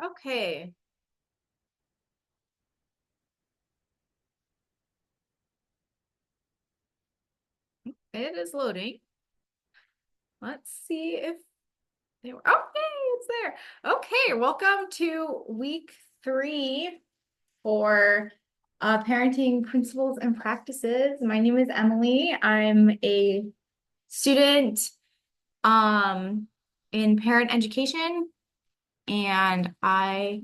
Okay, it is loading. Let's see if they were. Okay, it's there. Okay, welcome to week 3 for parenting principles and practices. My name is Emily. I'm a student in parent education, and I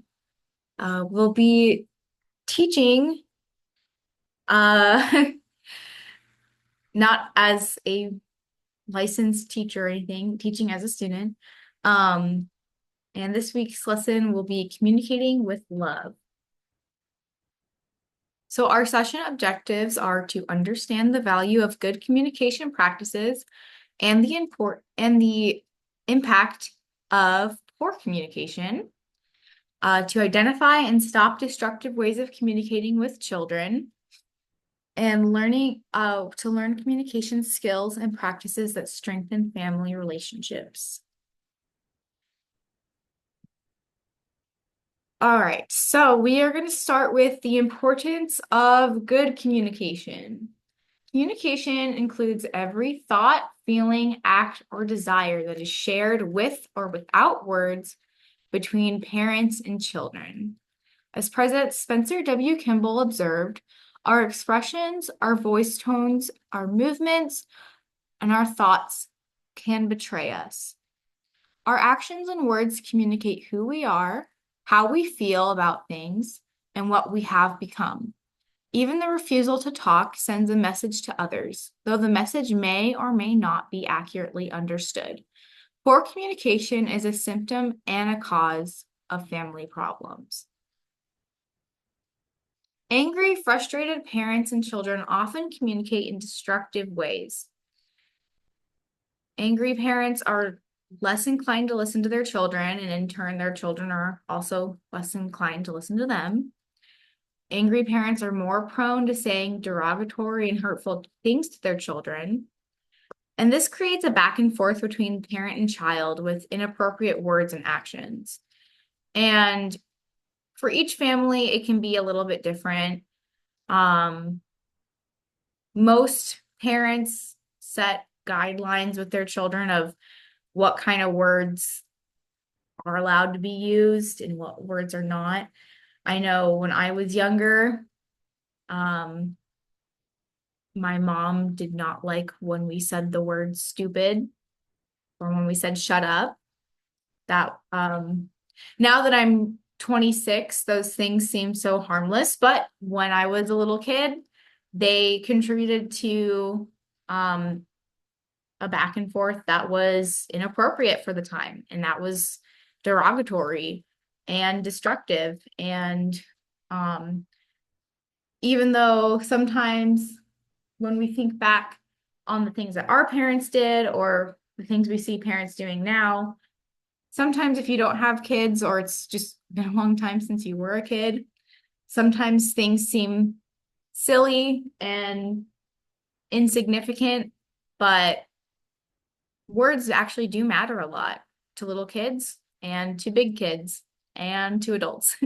will be teaching uh not as a licensed teacher or anything, teaching as a student. Um, and this week's lesson will be communicating with love. So our session objectives are to understand the value of good communication practices and the impact of poor communication, to identify and stop destructive ways of communicating with children, and learning to learn communication skills and practices that strengthen family relationships. All right, so we are going to start with the importance of good communication. Communication includes every thought, feeling, act, or desire that is shared with or without words between parents and children. As President Spencer W. Kimball observed, our expressions, our voice tones, our movements, and our thoughts can betray us. Our actions and words communicate who we are, how we feel about things, and what we have become. Even the refusal to talk sends a message to others, though the message may or may not be accurately understood. Poor communication is a symptom and a cause of family problems. Angry, frustrated parents and children often communicate in destructive ways. Angry parents are less inclined to listen to their children, and in turn, their children are also less inclined to listen to them. Angry parents are more prone to saying derogatory and hurtful things to their children. And this creates a back and forth between parent and child with inappropriate words and actions. And for each family, it can be a little bit different. Um, most parents set guidelines with their children of what kind of words are allowed to be used and what words are not. I know when I was younger, um, my mom did not like when we said the word stupid or when we said shut up. That now that I'm 26, those things seem so harmless, but when I was a little kid, they contributed to a back and forth that was inappropriate for the time, and that was derogatory and destructive. And um, even though sometimes when we think back on the things that our parents did or the things we see parents doing now, sometimes if you don't have kids or it's just been a long time since you were a kid, sometimes things seem silly and insignificant, but words actually do matter a lot to little kids and to big kids and to adults.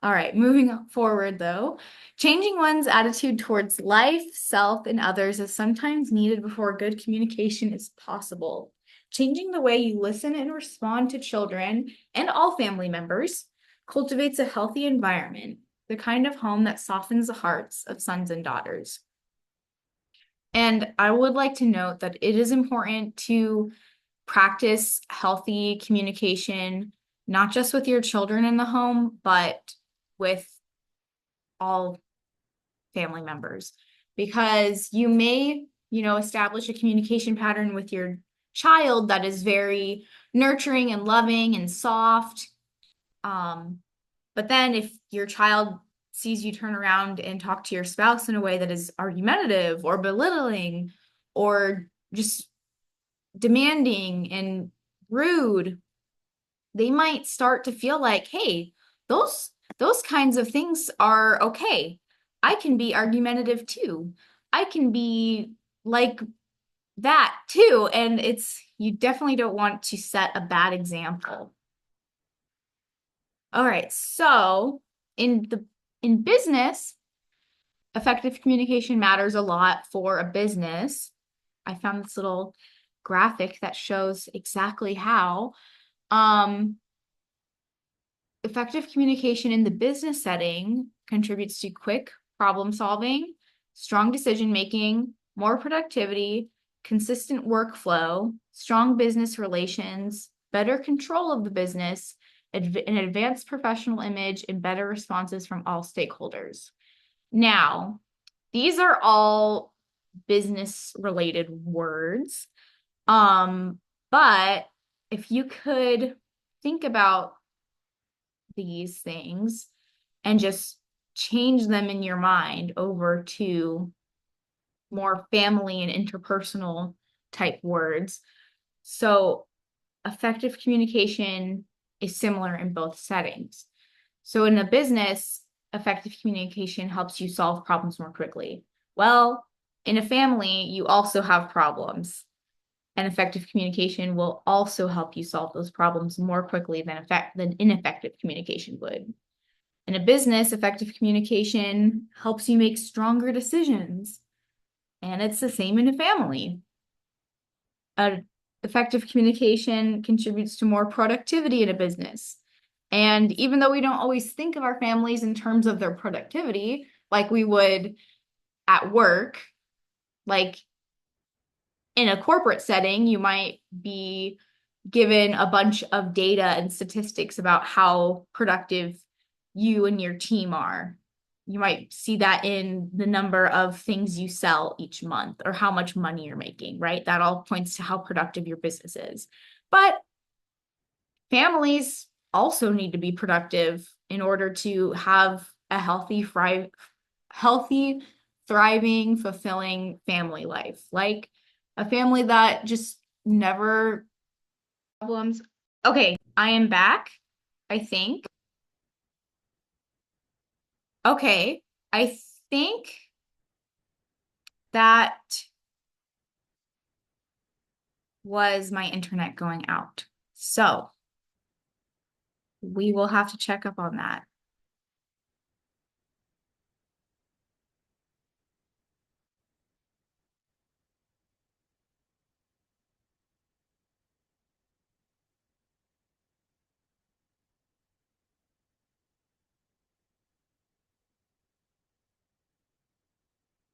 All right, moving forward though, changing one's attitude towards life, self, and others is sometimes needed before good communication is possible. Changing the way you listen and respond to children and all family members cultivates a healthy environment, the kind of home that softens the hearts of sons and daughters. And I would like to note that it is important to practice healthy communication, not just with your children in the home, but with all family members. Because you may, establish a communication pattern with your child that is very nurturing and loving and soft. But then if your child sees you turn around and talk to your spouse in a way that is argumentative or belittling or just demanding and rude, they might start to feel like, hey, those kinds of things are okay. I can be argumentative too. I can be like that too. And you definitely don't want to set a bad example. All right, so in business, effective communication matters a lot for a business. I found this little graphic that shows exactly how. Effective communication in the business setting contributes to quick problem solving, strong decision making, more productivity, consistent workflow, strong business relations, better control of the business, an advanced professional image, and better responses from all stakeholders. Now, these are all business related words. But if you could think about these things and just change them in your mind over to more family and interpersonal type words. So effective communication is similar in both settings. So in a business, effective communication helps you solve problems more quickly. Well, in a family, you also have problems, and effective communication will also help you solve those problems more quickly than ineffective communication would. In a business, effective communication helps you make stronger decisions, and it's the same in a family. Effective communication contributes to more productivity in a business. And even though we don't always think of our families in terms of their productivity, like we would at work, like in a corporate setting, you might be given a bunch of data and statistics about how productive you and your team are. You might see that in the number of things you sell each month or how much money you're making, right? That all points to how productive your business is. But families also need to be productive in order to have a healthy, thriving, fulfilling family life. Like a family that just never problems. Okay, I am back, I think. Okay, I think that was my internet going out. So we will have to check up on that.